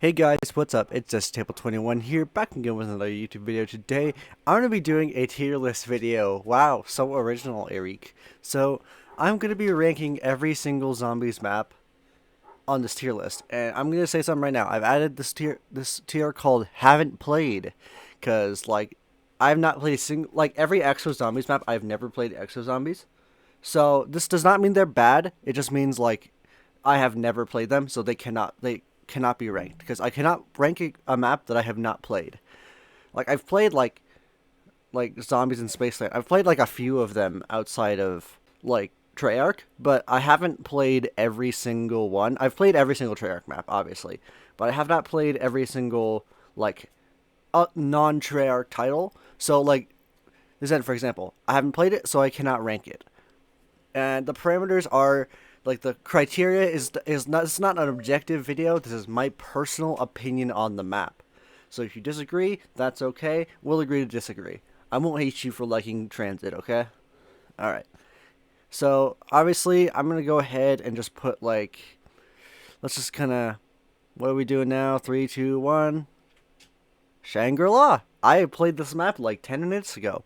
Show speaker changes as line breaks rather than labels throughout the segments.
Hey guys, what's up? It's just Table21 here, back again with another YouTube video. Today, I'm going to be doing a tier list video. Wow, so original, Eric. So, I'm going to be ranking every single zombies map on this tier list. And I'm going to say something right now. I've added this tier called Haven't Played. Because, I've not played a single, every Exo Zombies map, I've never played Exo Zombies. So, this does not mean they're bad. It just means, I have never played them, so they cannot be ranked because I cannot rank a map that I have not played. I've played Zombies in Spaceland. I've played a few of them outside of Treyarch, but I haven't played every single one. I've played every single Treyarch map, obviously, but I have not played every single non-Treyarch title. So this end, for example, I haven't played it, so I cannot rank it. And the parameters are the criteria is not, it's not an objective video. This is my personal opinion on the map. So if you disagree, that's okay. We'll agree to disagree. I won't hate you for liking Transit, okay? All right. So obviously, I'm gonna go ahead and just put let's just kind of, what are we doing now? 3, 2, 1. Shangri-La. I played this map 10 minutes ago.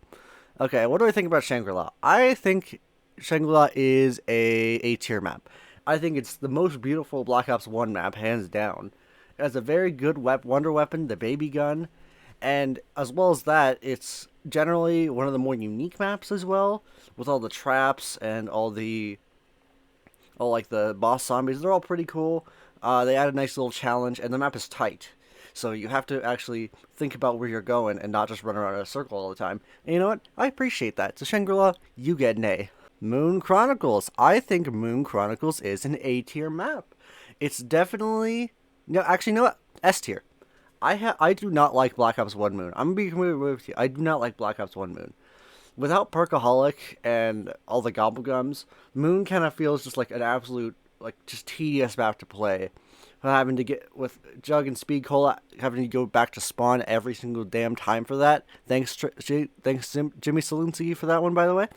Okay, what do I think about Shangri-La? I think Shangri-La is a tier map. I think it's the most beautiful Black Ops 1 map, hands down. It has a very good wonder weapon, the baby gun, and as well as that, it's generally one of the more unique maps as well, with all the traps and all the boss zombies. They're all pretty cool. They add a nice little challenge, and the map is tight. So you have to actually think about where you're going and not just run around in a circle all the time. And you know what? I appreciate that. So Shangri-La, you get an A. Moon Chronicles. I think Moon Chronicles is an A tier map. It's definitely no, S tier. I do not like Black Ops 1 Moon. I'm gonna be completely with you. I do not like Black Ops 1 Moon. Without Perkaholic and all the Gobblegums, Moon kind of feels just like an absolute just tedious map to play. Having to get with Jug and Speed Cola, having to go back to spawn every single damn time for that. Thanks Jimmy Salinsky for that one, by the way.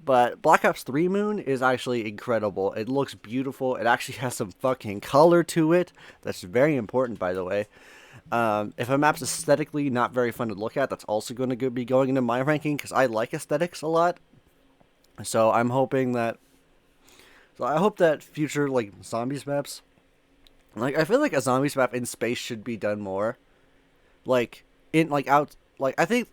But Black Ops 3 Moon is actually incredible. It looks beautiful. It actually has some fucking color to it. That's very important, by the way. If a map's aesthetically not very fun to look at, that's also going to be going into my ranking because I like aesthetics a lot. So I'm hoping that. So I hope that future zombies maps, I feel like a zombies map in space should be done more. I think.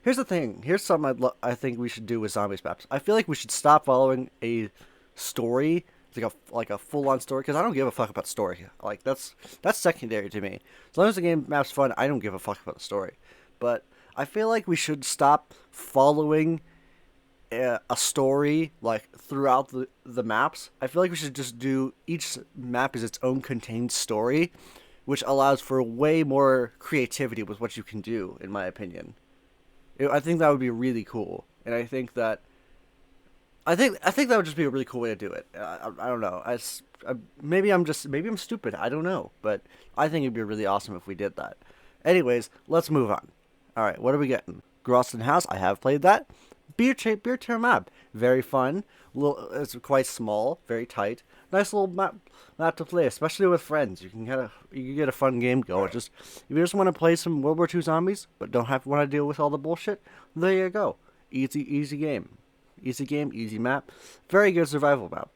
Here's the thing. Here's something I think we should do with zombies maps. I feel like we should stop following a story, a full on story, because I don't give a fuck about story. That's secondary to me. As long as the game map's fun, I don't give a fuck about the story. But I feel like we should stop following a story throughout the maps. I feel like we should just do each map is its own contained story, which allows for way more creativity with what you can do, in my opinion. I think that would be really cool, and I think that would just be a really cool way to do it. I don't know. Maybe I'm stupid. I don't know, but I think it'd be really awesome if we did that. Anyways, let's move on. All right, what are we getting? Groston House. I have played that. Beer tier map. Very fun. It's quite small. Very tight. Nice little map to play, especially with friends. You can get a fun game going. Just if you just want to play some World War II zombies, but don't want to deal with all the bullshit, there you go. Easy game. Easy map. Very good survival map.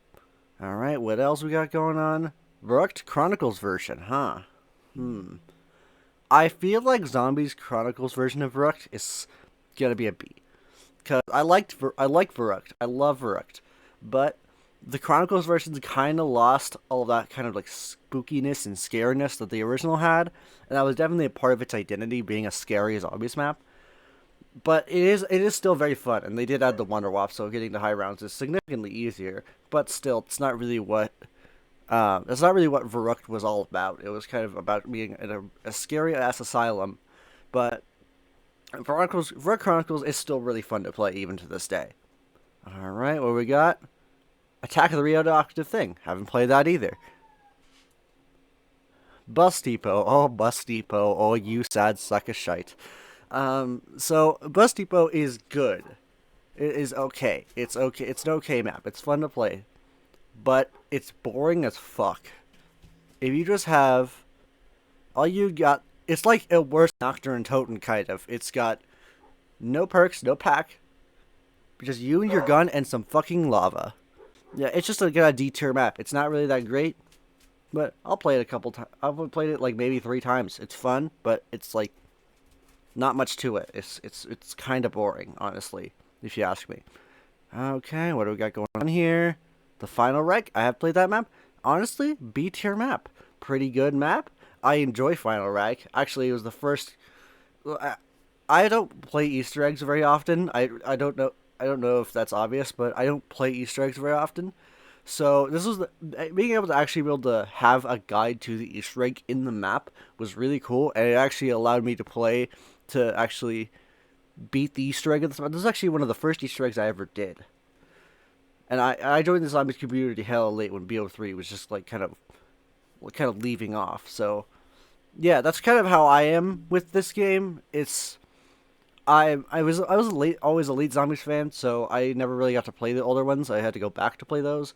All right, what else we got going on? Voyage Chronicles version, huh? I feel like Zombies Chronicles version of Voyage is gonna be a B. Because I like Voyage. I love Voyage. But the Chronicles versions kind of lost all of that kind of spookiness and scariness that the original had. And that was definitely a part of its identity, being a scary zombies map. But it is still very fun. And they did add the Wonder Wap, so getting to high rounds is significantly easier. But still, it's not really what Voyage was all about. It was kind of about being in a scary-ass asylum. But Voyage Chronicles is still really fun to play even to this day. Alright, what we got? Attack of the Radioactive Thing. Haven't played that either. Bus Depot. Oh, Bus Depot. Oh, you sad suck of shite. So, Bus Depot is good. It is okay. It's okay. It's an okay map. It's fun to play. But it's boring as fuck. if you just have all you got, it's like a worse Nocturne Totem kind of. It's got no perks, no pack, just you and your gun and some fucking lava. Yeah, it's just a D tier map. It's not really that great, but I'll play it a couple times. I've played it like maybe 3 times. It's fun, but it's like not much to it. It's kind of boring, honestly, if you ask me. Okay, what do we got going on here? The final wreck. I have played that map. Honestly, B tier map. Pretty good map. I enjoy Final Wreck. Actually, it was the first. I don't play Easter eggs very often. I don't know. I don't know if that's obvious, but I don't play Easter eggs very often. So this was being able to actually be able to have a guide to the Easter egg in the map was really cool, and it actually allowed me to play to actually beat the Easter egg. This is actually one of the first Easter eggs I ever did, and I joined the zombies community hella late when BO3 was just like kind of leaving off. So yeah, that's kind of how I am with this game. I was always a late zombies fan, so I never really got to play the older ones. I had to go back to play those,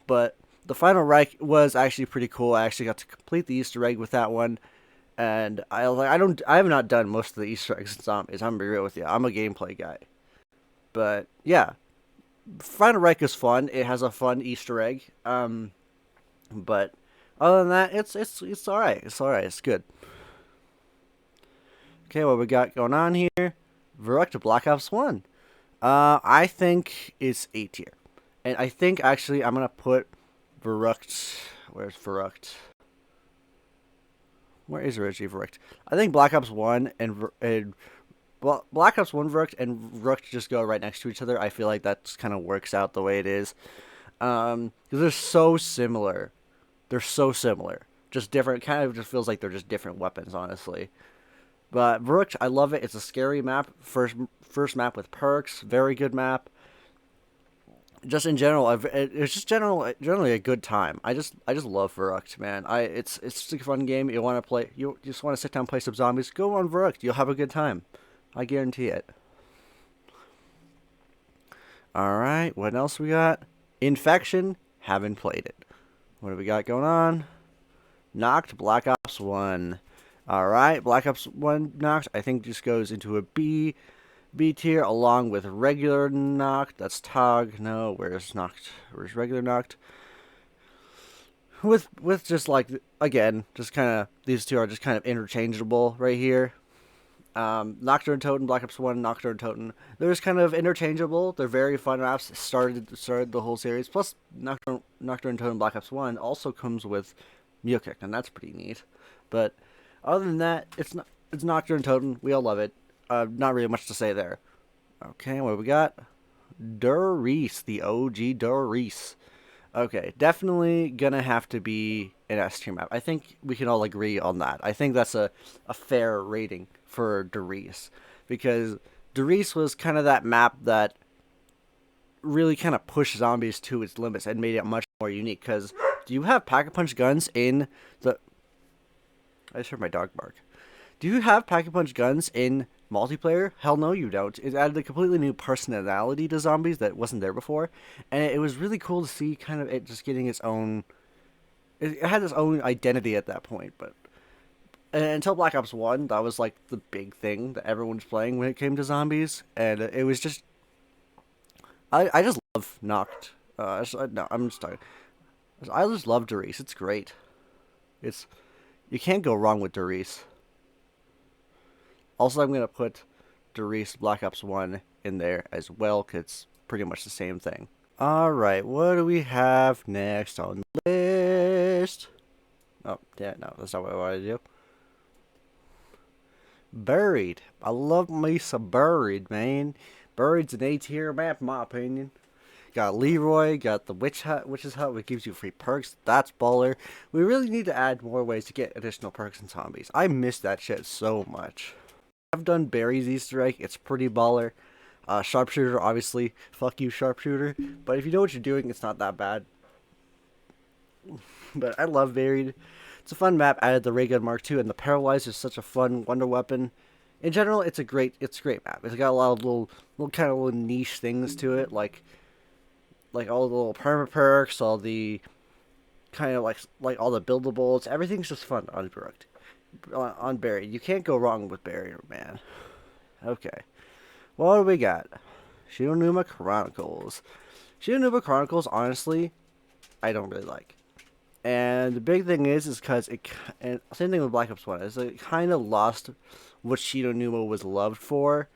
but the final Reich was actually pretty cool. I actually got to complete the Easter egg with that one, and I have not done most of the Easter eggs in zombies. I'm gonna be real with you. I'm a gameplay guy, but yeah, final Reich is fun. It has a fun Easter egg. But other than that, it's all right. It's all right. It's good. Okay, what we got going on here? Voyage of Black Ops 1. I think it's A tier. And I think actually I'm gonna put Voyage. Where's Voyage? Where is originally Voyage? I think Black Ops 1 and well, Black Ops 1 Voyage and Voyage just go right next to each other. I feel like that just kind of works out the way it is. Because they're so similar. They're so similar. Just different. Kind of just feels like they're just different weapons, honestly. But Voyage, I love it. It's a scary map. First map with perks. Very good map. Just in general, it's just generally a good time. I just love Voyage, man. It's just a fun game. You want to play. You just want to sit down and play some zombies. Go on Voyage. You'll have a good time. I guarantee it. All right. What else we got? Infection. Haven't played it. What do we got going on? Knocked Black Ops 1. Alright, Black Ops 1 Knocked, I think just goes into a B tier along with regular Knocked. That's Tog. No, where's Knocked? Where's regular Knocked? With just like, again, just kind of, these two are just kind of interchangeable right here. Nocturne Totem, Black Ops 1, Nocturne Totem. They're just kind of interchangeable. They're very fun maps. Started the whole series. Plus, Nocturne Totem, Black Ops 1 also comes with Mukik, and that's pretty neat. But other than that, it's Nocturne Totem. We all love it. Not really much to say there. Okay, what do we got? Doris, the OG Doris. Okay, definitely gonna have to be an S tier map. I think we can all agree on that. I think that's a fair rating for Doris, because Doris was kind of that map that really kind of pushed zombies to its limits and made it much more unique. Because do you have pack-a-punch guns in the... I just heard my dog bark. Do you have pack-a-punch guns in multiplayer? Hell no, you don't. It added a completely new personality to zombies that wasn't there before, and it was really cool to see kind of it just getting its own... It had its own identity at that point, but until Black Ops 1, that was like the big thing that everyone was playing when it came to zombies, and it was just... I just love Noct. No, I'm just talking. I just love Doris. It's great. You can't go wrong with Doris. Also, I'm going to put Doris Black Ops 1 in there as well, because it's pretty much the same thing. Alright, what do we have next on the list? Oh, yeah, no, that's not what I wanted to do. Buried. I love me some Buried, man. Buried's an A tier map, in my opinion. Got Leroy, got the Witch's Hut, which gives you free perks. That's baller. We really need to add more ways to get additional perks in zombies. I miss that shit so much. I've done Barry's Easter egg. It's pretty baller. Sharpshooter, obviously. Fuck you, Sharpshooter. But if you know what you're doing, it's not that bad. But I love Buried. It's a fun map. Added the Ray Gun Mark II, and the Paralyzer is such a fun wonder weapon. In general, it's a great map. It's got a lot of little kind of little niche things to it, like all the little perma perks, all the kind of like all the buildables. Everything's just fun on Brooked. On Barrier. You can't go wrong with Barrier, man. Okay. What do we got? Shironuma Chronicles. Shironuma Chronicles, honestly, I don't really like. And the big thing is because it, and same thing with Black Ops 1, is it kind of lost what Shironuma was loved for,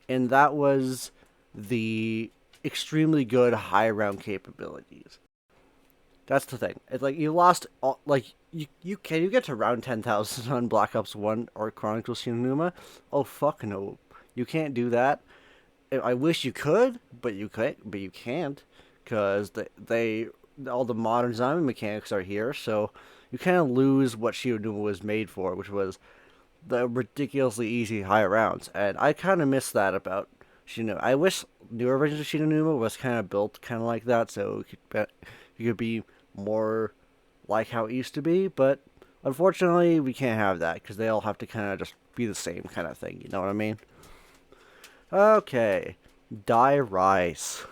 and that was the extremely good high round capabilities. That's the thing. It's like you lost all, like you can you get to round 10,000 on Black Ops 1 or Chronicles Shironuma? Oh fuck no. You can't do that. I wish you could, but you can't cuz they all the modern zombie mechanics are here, so you kind of lose what Shironuma was made for, which was the ridiculously easy high rounds. And I kind of miss that about Shironuma. I wish newer versions of Shironuma was kind of built kind of like that, so you could be more like how it used to be, but unfortunately we can't have that because they all have to kind of just be the same kind of thing, you know what I mean? Okay, Die Rise.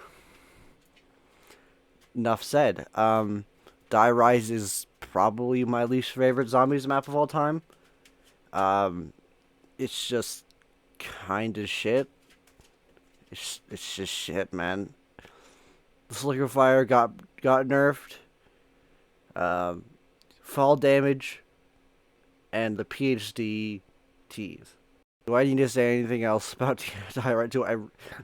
Enough said. Die Rise is probably my least favorite zombies map of all time. It's just kind of shit. It's just shit, man. The Slicker Fire got nerfed. Fall damage, and the PhD teas. Do I need to say anything else about Die Rise?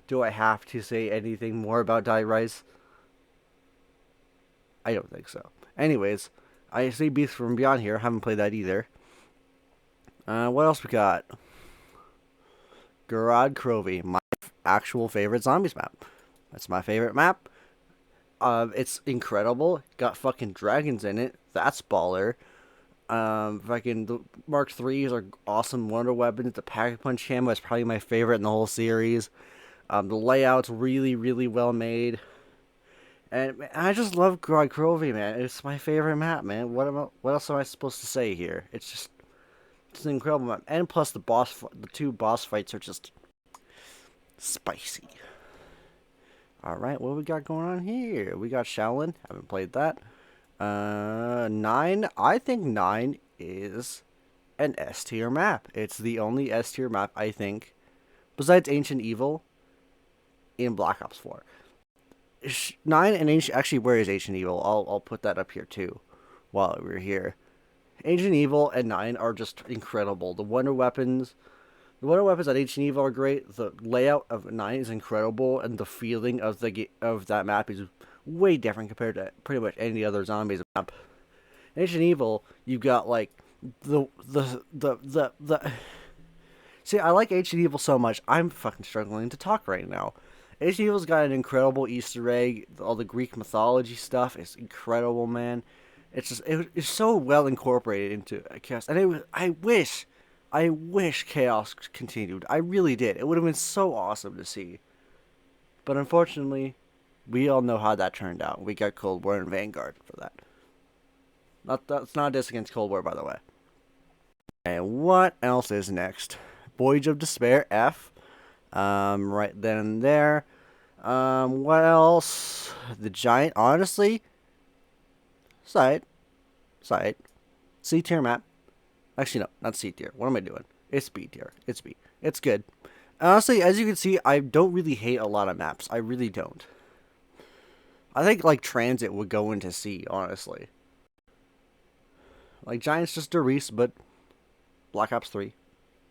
Do I have to say anything more about Die Rise? I don't think so. Anyways, I see Beasts from Beyond here. Haven't played that either. What else we got? Garad Crovey, my actual favorite zombies map. That's my favorite map. It's incredible. Got fucking dragons in it. That's baller. Fucking the Mark IIIs are awesome wonder weapons. The Pack Punch Camo is probably my favorite in the whole series. The layout's really, really well made. And man, I just love Garad Crovey, man. It's my favorite map, man. What else am I supposed to say here? It's an incredible map. And plus the two boss fights are just spicy. Alright, what we got going on here? We got Shaolin. Haven't played that. 9. I think 9 is an S tier map. It's the only S tier map, I think, besides Ancient Evil in Black Ops 4. 9 and Ancient... Actually, where is Ancient Evil? I'll put that up here, too, while we're here. Ancient Evil and 9 are just incredible. The wonder weapons at Ancient Evil are great. The layout of 9 is incredible, and the feeling of that map is way different compared to pretty much any other zombies map. In Ancient Evil, you got like the See, I like Ancient Evil so much. I'm fucking struggling to talk right now. Ancient Evil's got an incredible Easter egg. All the Greek mythology stuff is incredible, man. It's so well incorporated into Chaos, and I wish Chaos continued. I really did. It would have been so awesome to see. But unfortunately, we all know how that turned out. We got Cold War and Vanguard for that. That's not a diss against Cold War, by the way. And what else is next? Voyage of Despair, F. Right then and there. What else? The Giant, honestly. Side. C tier map. Actually, no, not C tier. What am I doing? It's B tier. It's B. It's good. Honestly, as you can see, I don't really hate a lot of maps. I really don't. I think, like, Transit would go into C, honestly. Like, Giant's just Doris, but Black Ops 3.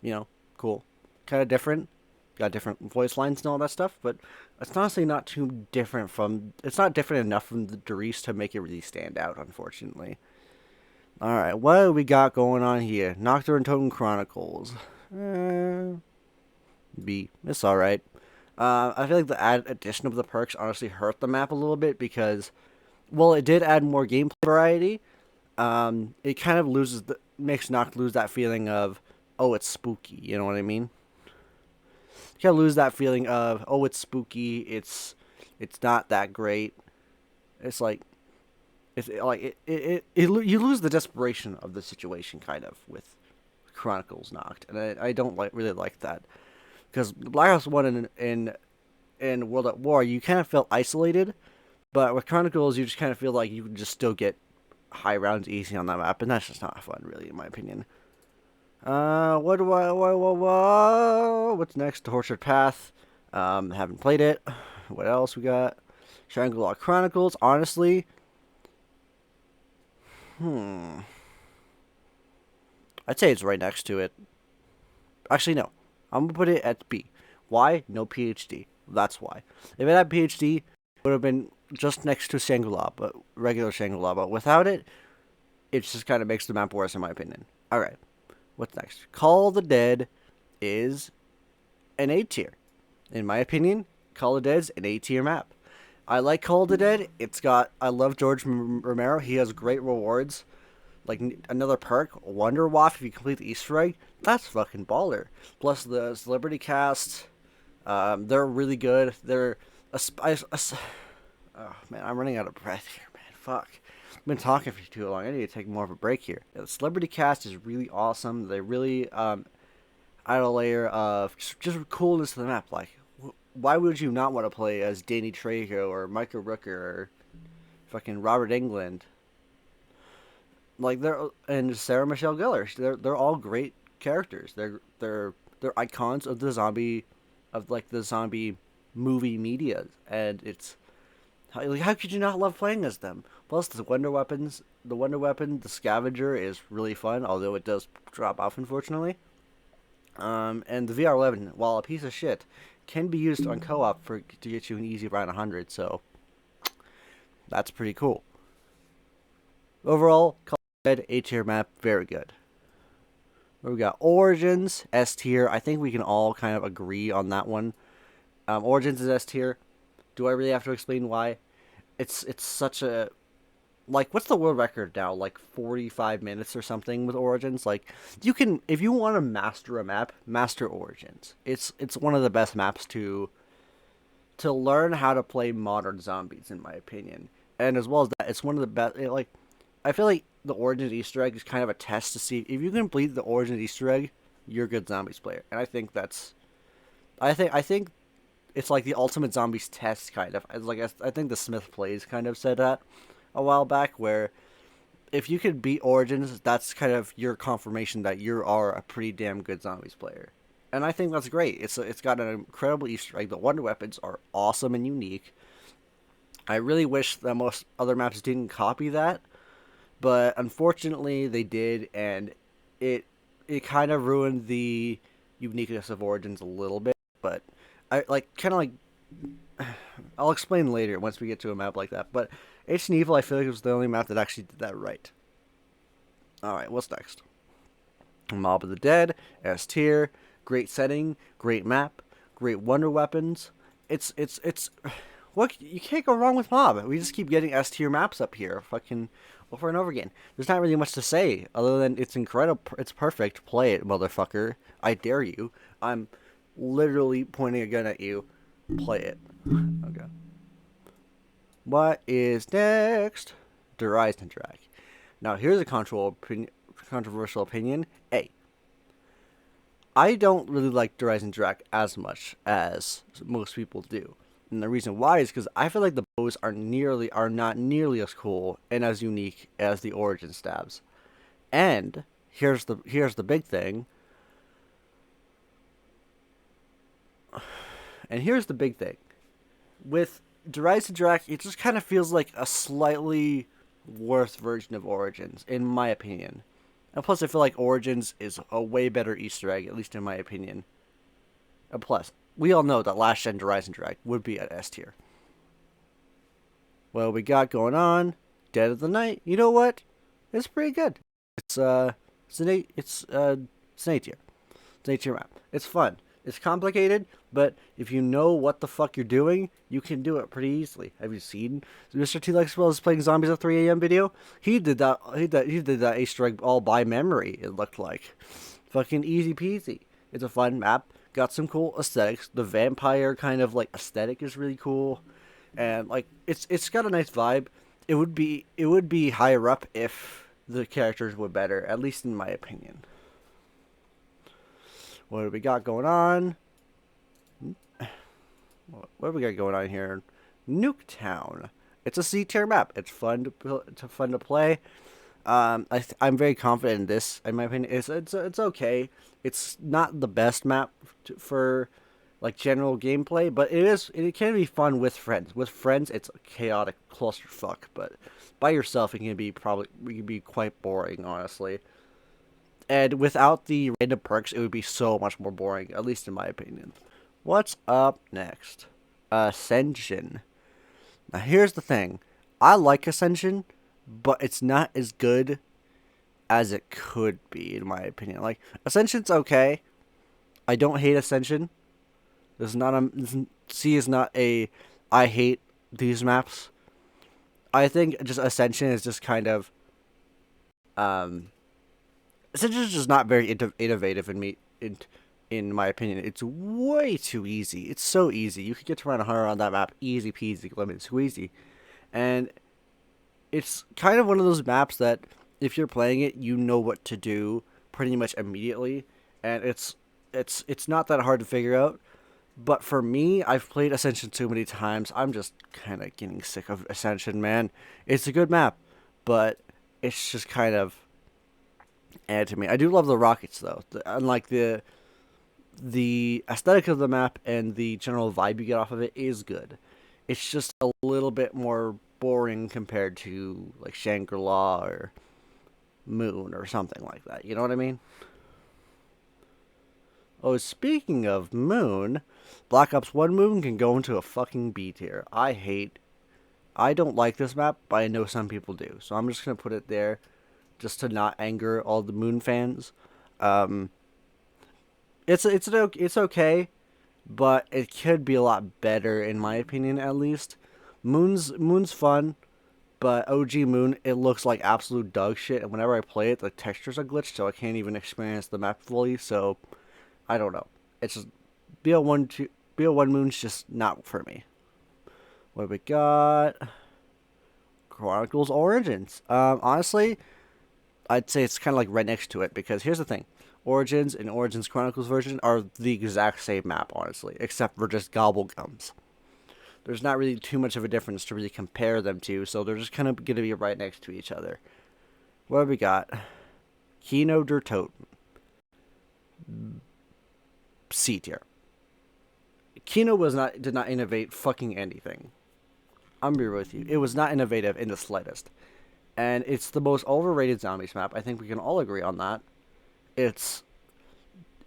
You know, cool. Kind of different. Got different voice lines and all that stuff, but it's honestly not too different from... It's not different enough from the Doris to make it really stand out, unfortunately. Alright, what do we got going on here? Nocturne Totem Chronicles. B. It's alright. I feel like the addition of the perks honestly hurt the map a little bit because, well, it did add more gameplay variety. It kind of makes Noct lose that feeling of, oh, it's spooky. You know what I mean? You kind of lose that feeling of, oh, it's spooky. It's not that great. It's like, you lose the desperation of the situation kind of with Chronicles Noct, and I don't really like that. Because Black Ops 1 and World at War, you kind of felt isolated, but with Chronicles, you just kind of feel like you can just still get high rounds easy on that map, and that's just not fun, really, in my opinion. What's next? Tortured Path. Haven't played it. What else we got? Shangri-La Chronicles. Honestly, I'd say it's right next to it. Actually, no. I'm gonna put it at B. Why? No PhD. That's why. If it had PhD, it would have been just next to Shangri-La, but regular Shangri-La. But without it, it just kind of makes the map worse, in my opinion. All right. What's next? Call of the Dead is an A tier. In my opinion, Call of the Dead's an A tier map. I like Call of the Dead. I love George Romero. He has great rewards. Like another perk, Wonder Waff, if you complete the Easter egg, that's fucking baller. Plus the celebrity cast, they're really good. Oh man, I'm running out of breath here, man. Fuck. I've been talking for too long. I need to take more of a break here. The celebrity cast is really awesome. They really add a layer of just coolness to the map. Like, why would you not want to play as Danny Trejo or Michael Rooker or fucking Robert Englund? Like and Sarah Michelle Gellar. They're all great characters. They're icons of the zombie movie media, and it's how could you not love playing as them? Plus the Wonder Weapon, the Scavenger is really fun, although it does drop off unfortunately. And the VR11, while a piece of shit, can be used on co-op to get you an easy round 100. So that's pretty cool. Overall, A tier map, very good. We got Origins, S tier. I think we can all kind of agree on that one. Origins is S tier. Do I really have to explain why? It's such a what's the world record now? Like 45 minutes or something with Origins. Like you can, if you want to master a map, master Origins. It's one of the best maps to learn how to play modern zombies, in my opinion. And as well as that, it's one of the best. I feel like the Origins Easter egg is kind of a test to see if you can complete the Origins Easter egg, you're a good zombies player. And I think I think it's like the ultimate zombies test, kind of. I think the Smith Plays kind of said that a while back, where if you could beat Origins, that's kind of your confirmation that you are a pretty damn good zombies player. And I think that's great. It's got an incredible Easter egg. The Wonder Weapons are awesome and unique. I really wish that most other maps didn't copy that, but unfortunately they did, and it kind of ruined the uniqueness of Origins a little bit. But I'll explain later once we get to a map like that. But Ancient Evil, I feel like it was the only map that actually did that right. All right, what's next? Mob of the Dead, S tier, great setting, great map, great wonder weapons. It's what, you can't go wrong with Mob. We just keep getting S tier maps up here, fucking over and over again. There's not really much to say other than it's incredible. It's perfect. Play it, motherfucker. I dare you. I'm literally pointing a gun at you. Play it. Okay. What is next? Rise and Drag. Now here's a controversial opinion. I don't really like Rise and Drag as much as most people do. And the reason why is because I feel like the bows are not nearly as cool and as unique as the Origin stabs. And here's the big thing. And here's the big thing. With Rise and Drag, it just kind of feels like a slightly worse version of Origins, in my opinion. And plus, I feel like Origins is a way better Easter egg, at least in my opinion. And plus, we all know that last gen Rise and Drag would be at S tier. What we got going on? Dead of the Night. You know what? It's pretty good. It's an A tier. It's an A tier map. It's fun. It's complicated, but if you know what the fuck you're doing, you can do it pretty easily. Have you seen Mr. T Lex Wells playing zombies at 3 a.m. video? He did that. He did that Easter egg all by memory. It looked like fucking easy peasy. It's a fun map. Got some cool aesthetics. The vampire kind of like aesthetic is really cool, and like it's got a nice vibe. It would be higher up if the characters were better, at least in my opinion. What do we got going on? What do we got going on here? Nuketown. It's a C tier map. It's fun to play. I'm very confident in this. In my opinion, it's okay. It's not the best map for like general gameplay, but it can be fun with friends. With friends, it's a chaotic clusterfuck, but by yourself, it can be quite boring, honestly. And without the random perks, it would be so much more boring, at least in my opinion. What's up next? Ascension. Now here's the thing. I like Ascension, but it's not as good as it could be, in my opinion. Like, Ascension's okay. I don't hate Ascension. C is not a I hate these maps. I think just Ascension is just kind of um Ascension is just not very innovative in my opinion. It's way too easy. It's so easy. You could get to run 100 on that map easy peasy lemon squeezy, and it's kind of one of those maps that if you're playing it, you know what to do pretty much immediately, and it's not that hard to figure out. But for me, I've played Ascension too many times. I'm just kind of getting sick of Ascension, man. It's a good map, but it's just kind of add to me. I do love the rockets though. Unlike the aesthetic of the map and the general vibe you get off of it is good. It's just a little bit more boring compared to like Shangri-La or Moon or something like that. You know what I mean? Oh, speaking of Moon, Black Ops 1 Moon can go into a fucking B tier. I don't like this map, but I know some people do. So I'm just going to put it there just to not anger all the Moon fans. Um, it's okay, but it could be a lot better in my opinion at least. Moon's fun, but OG Moon it looks like absolute dog shit, and whenever I play it, the textures are glitched, so I can't even experience the map fully. So I don't know. It's just BO1 Moon's just not for me. What we got? Chronicles Origins. Honestly, I'd say it's kind of like right next to it because here's the thing: Origins and Origins Chronicles version are the exact same map, honestly, except for just gobblegums. There's not really too much of a difference to really compare them to, so they're just kind of going to be right next to each other. What have we got? Kino der Toten. C tier. Kino did not innovate fucking anything. I'm be real with you. It was not innovative in the slightest. And it's the most overrated zombies map. I think we can all agree on that. It's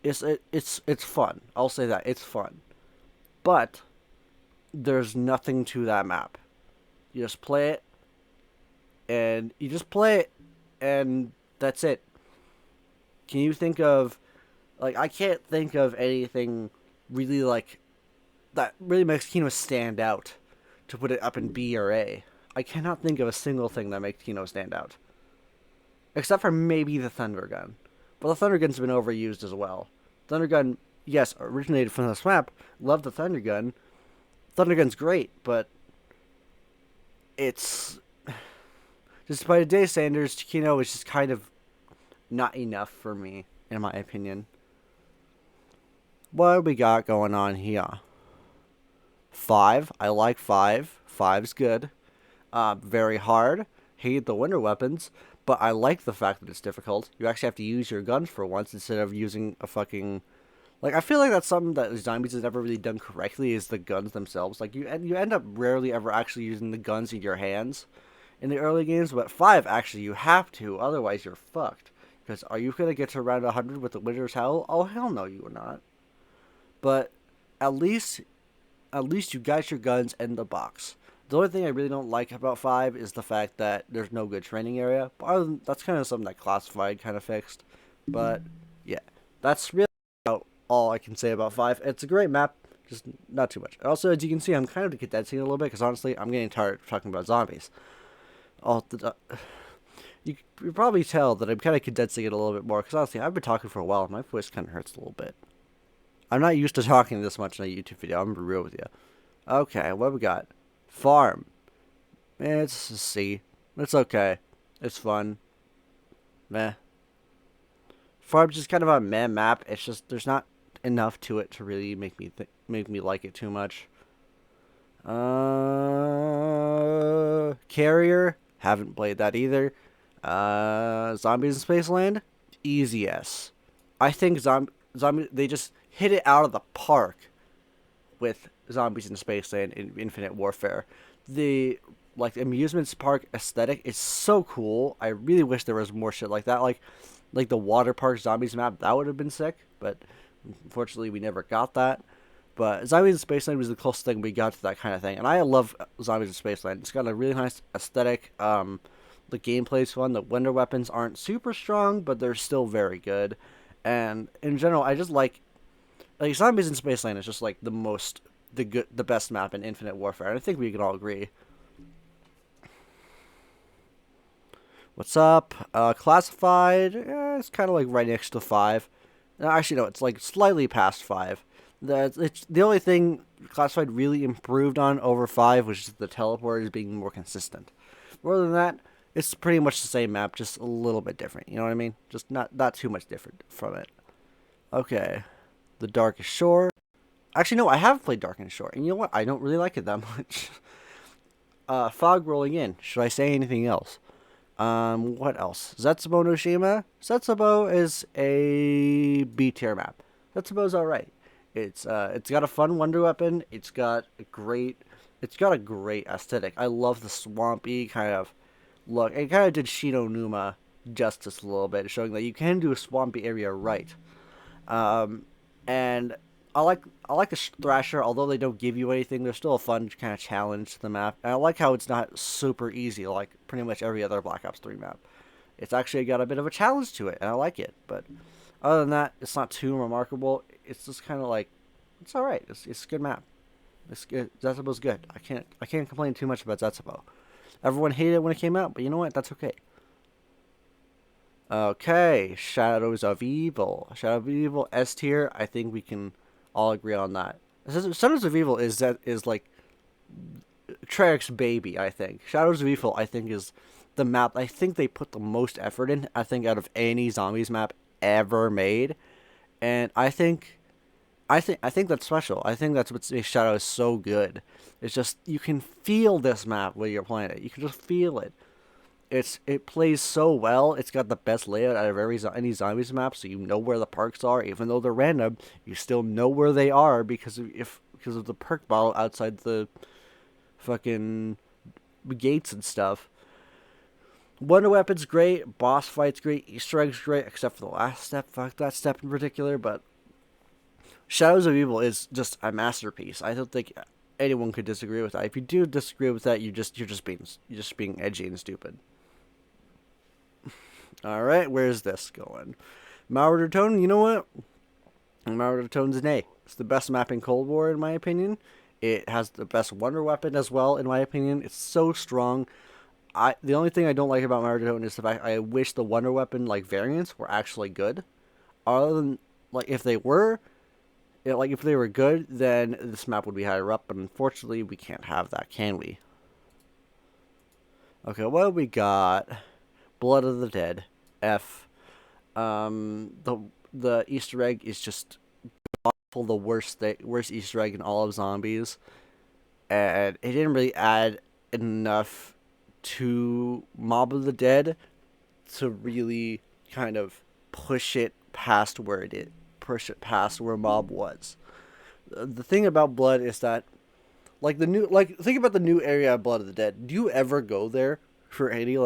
it's fun. I'll say that. It's fun. But there's nothing to that map. You just play it and that's it. Can you think of like I can't think of anything really like that really makes Kino stand out to put it up in B or A. I cannot think of a single thing that makes Kino stand out. Except for maybe the Thunder Gun. But the Thunder Gun's been overused as well. Thunder Gun, yes, originated from this map. Love the Thunder Gun. Thunder Gun's great, but it's just by today's standards, Kino is just kind of not enough for me, in my opinion. What we got going on here? 5. I like 5. 5's good. Very hard. Hate the winter weapons, but I like the fact that it's difficult. You actually have to use your guns for once instead of using a fucking... Like, I feel like that's something that Zombies has never really done correctly is the guns themselves. Like, you end up rarely ever actually using the guns in your hands in the early games, but 5, actually, you have to, otherwise you're fucked. Because are you going to get to around 100 with the Winter's Hell? Oh, hell no, you are not. But at least you got your guns in the box. The only thing I really don't like about 5 is the fact that there's no good training area. But other than, that's kind of something that Classified kind of fixed. But, yeah. That's really about all I can say about 5. It's a great map, just not too much. Also, as you can see, I'm kind of condensing it a little bit, because honestly, I'm getting tired of talking about zombies. You probably tell that I'm kind of condensing it a little bit more, because honestly, I've been talking for a while, and my voice kind of hurts a little bit. I'm not used to talking this much in a YouTube video, I'm going to be real with you. Okay, what we got? Farm. It's a C. It's okay. It's fun. Meh. Farm's just kind of a meh map. It's just, there's not enough to it to really make me like it too much. Carrier, haven't played that either. Zombies in Spaceland, easy S. I think zombie they just hit it out of the park with Zombies in Spaceland in Infinite Warfare. The amusements park aesthetic is so cool. I really wish there was more shit like that. Like the water park zombies map, that would have been sick, but unfortunately we never got that. But Zombies in Spaceland was the closest thing we got to that kind of thing, and I love Zombies in Spaceland. It's got a really nice aesthetic. The gameplay's fun. The wonder weapons aren't super strong, but they're still very good. And in general, I just like Zombies in Spaceland is just like the best map in Infinite Warfare, and I think we can all agree. What's up? Classified. It's kind of like right next to 5. Actually, no, it's like slightly past 5. It's the only thing Classified really improved on over 5, which is the teleporters being more consistent. More than that, it's pretty much the same map, just a little bit different. You know what I mean? Just not too much different from it. Okay, the Darkest Shore. Actually, no, I have played Darkest Shore, and you know what? I don't really like it that much. Fog rolling in. Should I say anything else? What else? Zetsubo no Shima. Zetsubo is a B tier map. Zetsubo's alright. It's got a fun wonder weapon. It's got a great aesthetic. I love the swampy kind of look. It kind of did Shironuma justice a little bit, showing that you can do a swampy area right. And I like the Thrasher, although they don't give you anything. There's still a fun kind of challenge to the map, and I like how it's not super easy like pretty much every other Black Ops 3 map. It's actually got a bit of a challenge to it, and I like it. But other than that, it's not too remarkable. It's just kind of like it's all right. It's a good map. It's good. Zetsubo's good. I can't complain too much about Zetsubo. Everyone hated it when it came out, but you know what? That's okay. Okay, Shadows of Evil. Shadows of Evil S tier. I think we can all agree on that. Shadows of Evil is like Treyarch's baby. I think Shadows of Evil. I think is the map. I think they put the most effort in. I think out of any zombies map ever made, and I think that's special. I think that's what makes Shadows so good. It's just you can feel this map when you're playing it. You can just feel it. It plays so well. It's got the best layout out of any zombies map, so you know where the perks are, even though they're random. You still know where they are because of the perk bottle outside the fucking gates and stuff. Wonder weapons great, boss fights great, Easter eggs great, except for the last step. Fuck that step in particular, but Shadows of Evil is just a masterpiece. I don't think anyone could disagree with that. If you do disagree with that, you're just being edgy and stupid. All right, where's this going? Mauer Tone, you know what? Mauer Tone's an A. It's the best map in Cold War, in my opinion. It has the best wonder weapon as well, in my opinion. It's so strong. The only thing I don't like about Mauer Tone is the fact I wish the wonder weapon variants were actually good. Other than if they were, if they were good, then this map would be higher up. But unfortunately, we can't have that, can we? Okay, what do we got? Blood of the Dead. F. The Easter egg is just awful. The worst Easter egg in all of zombies, and it didn't really add enough to Mob of the Dead to really kind of push it past where Mob was. The thing about Blood is that think about the new area of Blood of the Dead. Do you ever go there for any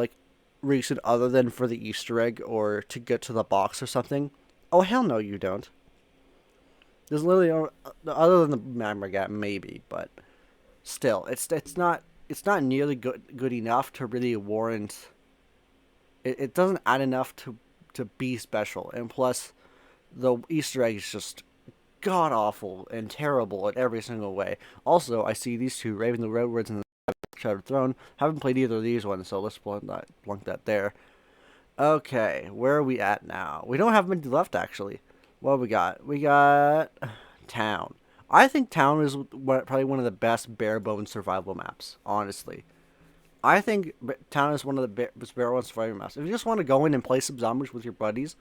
reason other than for the Easter egg or to get to the box or something? Oh hell no, you don't. There's literally other than the memory gap maybe, but still, it's not nearly good enough to really warrant. It doesn't add enough to be special, and plus, the Easter egg is just god awful and terrible in every single way. Also, I see these two, Raven the Redwoods and the Shattered Throne. Haven't played either of these ones, so let's blunk that there. Okay, where are we at now? We don't have many left, actually. What have we got? We got Town. I think Town is probably one of the best bare-bones survival maps, honestly. I think Town is one of the best bare-bones survival maps. If you just want to go in and play some zombies with your buddies,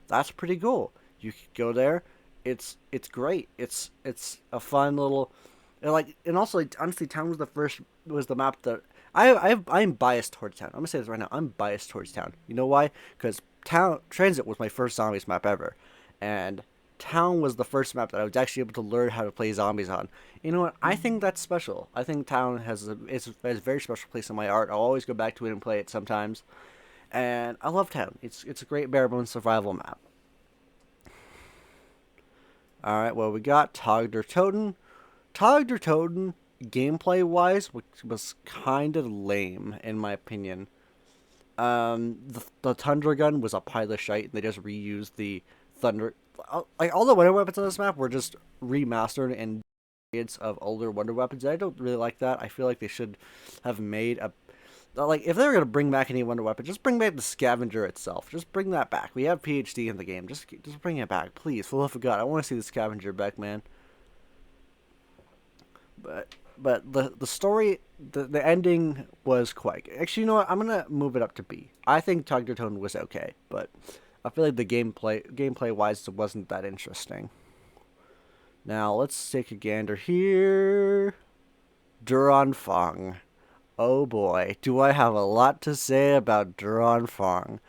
that's pretty cool. You could go there. It's great. It's a fun little And also, like, honestly, Town was the map that I'm biased towards Town. I'm gonna say this right now. I'm biased towards Town. You know why? Because Town Transit was my first zombies map ever, and Town was the first map that I was actually able to learn how to play zombies on. You know what? I think that's special. I think Town has a very special place in my art. I'll always go back to it and play it sometimes, and I love Town. It's a great bare bones survival map. All right, well we got Togder Totem. Togder Totem, gameplay wise, was kind of lame in my opinion. The Tundra gun was a pile of shite, and they just reused the Thunder. Like all the wonder weapons on this map were just remastered and of older wonder weapons. I don't really like that. I feel like they should have made a like if they were gonna bring back any wonder weapon, just bring back the scavenger itself. Just bring that back. We have PhD in the game. Just bring it back, please. For the love of God, I want to see the scavenger back, man. But the story, the ending was quite good. Actually, you know what? I'm gonna move it up to B. I think Togder Tone was okay, but I feel like the gameplay wise, it wasn't that interesting. Now let's take a gander here. Duran Fong. Oh boy, do I have a lot to say about Duran Fong.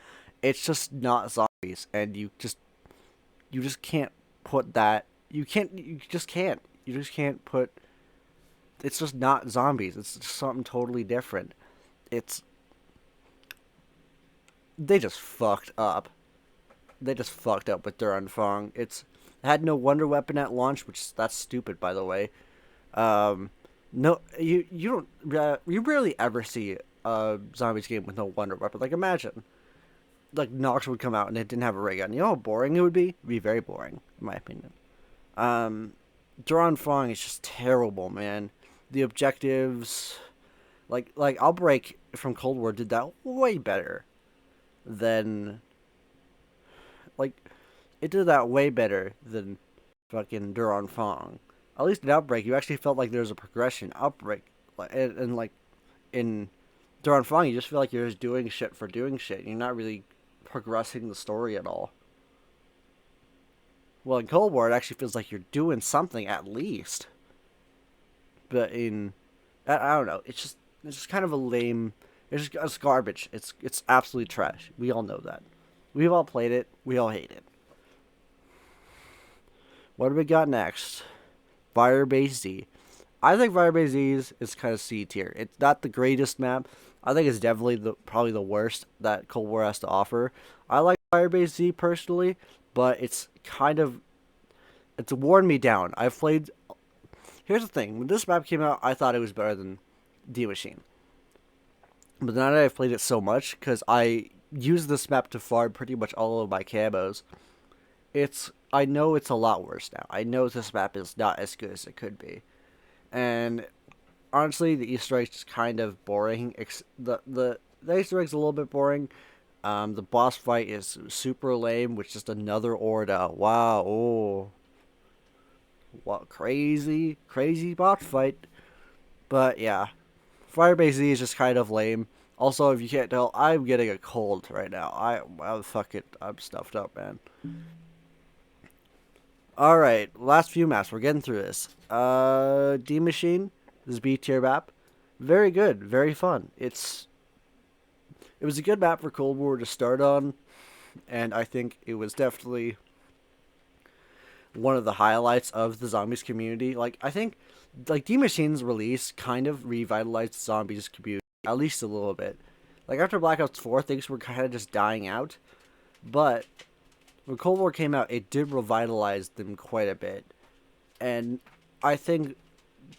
It's just not zombies, and you just can't put that. You just can't put. It's just not zombies. It's just something totally different. It's they just fucked up. They just fucked up with Duran Fong. It had no wonder weapon at launch, which that's stupid, by the way. Um, no, you don't you rarely ever see a zombies game with no wonder weapon. Like imagine, like Nox would come out and it didn't have a ray gun. You know how boring it would be? It'd be very boring, in my opinion. Um, Duran Fong is just terrible, man. The objectives, like Outbreak from Cold War did that way better than like it did that way better than fucking Duran Fong. At least in Outbreak, you actually felt like there was a progression. Outbreak, and like in Duran Fong, you just feel like you're just doing shit for doing shit. You're not really progressing the story at all. Well, in Cold War, it actually feels like you're doing something at least. But I don't know. It's just kind of a lame. It's garbage. It's absolutely trash. We all know that. We've all played it. We all hate it. What do we got next? Firebase D. I think Firebase D is kind of C tier. It's not the greatest map. I think it's definitely probably the worst that Cold War has to offer. I like Firebase D personally, but it's worn me down. I've played. Here's the thing: when this map came out, I thought it was better than D Machine. But now that I've played it so much, because I use this map to farm pretty much all of my camos, I know it's a lot worse now. I know this map is not as good as it could be, and honestly, the Easter egg's just kind of boring. The Easter egg's a little bit boring. The boss fight is super lame, which is just another Orda. Wow, oh, what crazy boss fight. But yeah, Firebase Z is just kind of lame. Also, if you can't tell, I'm getting a cold right now. Fuck it, I'm stuffed up, man. All right, last few maps. We're getting through this. D Machine. This is B tier map. Very good, very fun. It was a good map for Cold War to start on, and I think it was definitely one of the highlights of the zombies community. Like I think, like D Machine's release kind of revitalized the zombies community at least a little bit. Like after Black Ops 4, things were kind of just dying out, but when Cold War came out, it did revitalize them quite a bit, and I think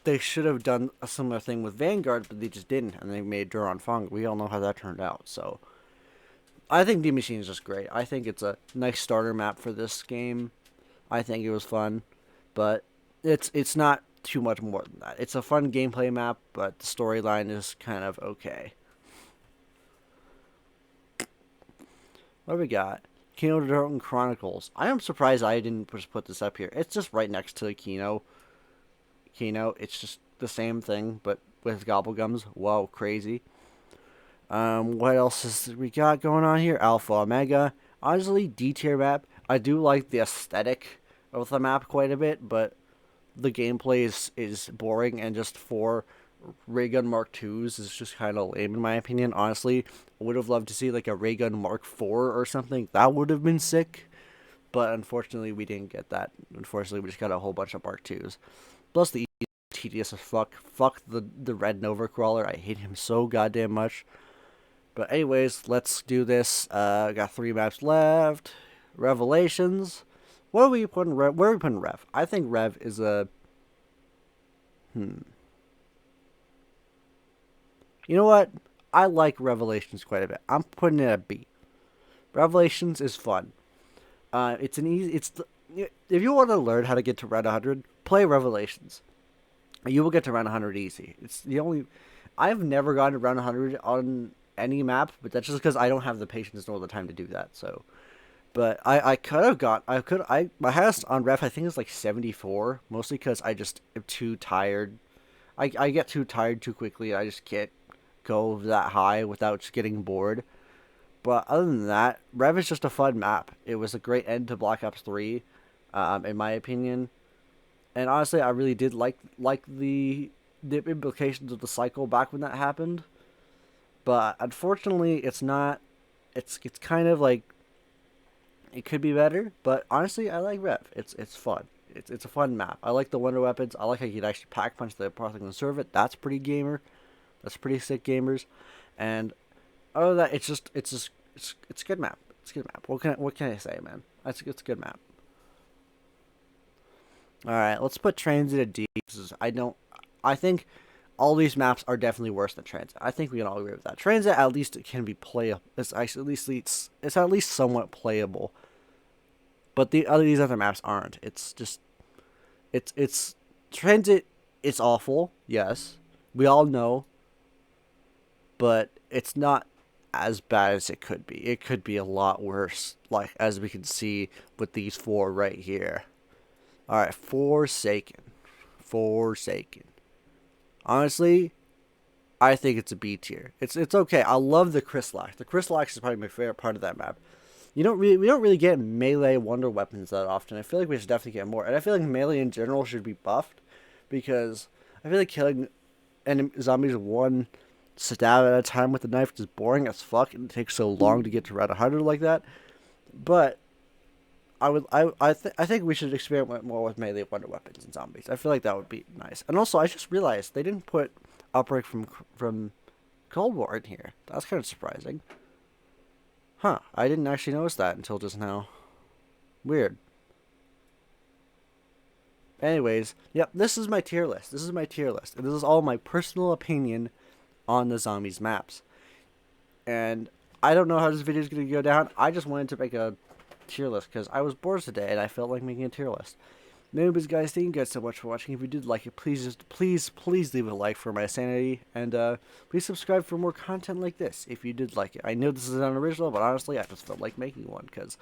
they should have done a similar thing with Vanguard, but they just didn't, and they made Duran Fong. We all know how that turned out, so I think D Machine is just great. I think it's a nice starter map for this game. I think it was fun, but it's not too much more than that. It's a fun gameplay map, but the storyline is kind of okay. What do we got? Totem Chronicles. I am surprised I didn't just put this up here. It's just right next to Kino. It's just the same thing, but with gobblegums. Whoa, crazy. What else is we got going on here? Alpha Omega. Honestly, D tier map. I do like the aesthetic of the map quite a bit, but the gameplay is boring, and just 4 ray gun Mark IIs is just kind of lame in my opinion. Honestly, I would have loved to see like a ray gun Mark IV or something. That would have been sick. But unfortunately, we didn't get that. Unfortunately, we just got a whole bunch of Mark IIs. Plus, the tedious as fuck. Fuck the Red Nova Crawler. I hate him so goddamn much. But anyways, let's do this. Got 3 maps left. Revelations. What are we putting Rev? Where are we putting Rev? I think Rev is a... You know what? I like Revelations quite a bit. I'm putting it at B. Revelations is fun. It's an easy... if you want to learn how to get to round 100, play Revelations. You will get to round 100 easy. It's the only... I've never gotten to round 100 on any map, but that's just because I don't have the patience nor the time to do that, so... But I could have got... my highest on Rev, I think, is like 74, mostly because I just am too tired. I get too tired too quickly, I just can't go that high without just getting bored. But other than that, Rev is just a fun map. It was a great end to Black Ops 3, in my opinion. And honestly, I really did like the implications of the cycle back when that happened. But unfortunately, it's not. It's kind of like it could be better. But honestly, I like Rev. It's fun. It's a fun map. I like the wonder weapons. I like how you can actually pack punch the Protoss and serve it. That's pretty gamer. That's pretty sick gamers. And other than that, it's a good map. It's a good map. What can I say, man? It's a good map. All right, let's put Transit at D. I think all these maps are definitely worse than Transit. I think we can all agree with that. Transit at least can be playable. It's at least somewhat playable. But these other maps aren't. It's just it's Transit. It's awful. Yes, we all know. But it's not as bad as it could be. It could be a lot worse, like as we can see with these 4 right here. Alright, Forsaken. Honestly, I think it's a B tier. It's okay. I love the Chryslax. The Chryslax is probably my favorite part of that map. We don't really get melee wonder weapons that often. I feel like we should definitely get more. And I feel like melee in general should be buffed, because I feel like killing zombies one stab at a time with the knife is boring as fuck, and it takes so long to get to round 100 like that. But I think we should experiment more with melee wonder weapons and zombies. I feel like that would be nice. And also, I just realized they didn't put Outbreak from Cold War in here. That's kind of surprising. Huh? I didn't actually notice that until just now. Weird. Anyways, yep. This is my tier list. And this is all my personal opinion on the zombies maps. And I don't know how this video is going to go down. I just wanted to make a tier list because I was bored today and I felt like making a tier list. Anyways, guys, thank you guys so much for watching. If you did like it, please leave a like for my sanity, and please subscribe for more content like this if you did like it. I know this is unoriginal, but honestly, I just felt like making one because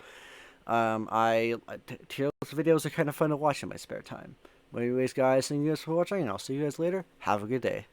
tier list videos are kind of fun to watch in my spare time. But anyways, guys, thank you guys for watching, and I'll see you guys later. Have a good day.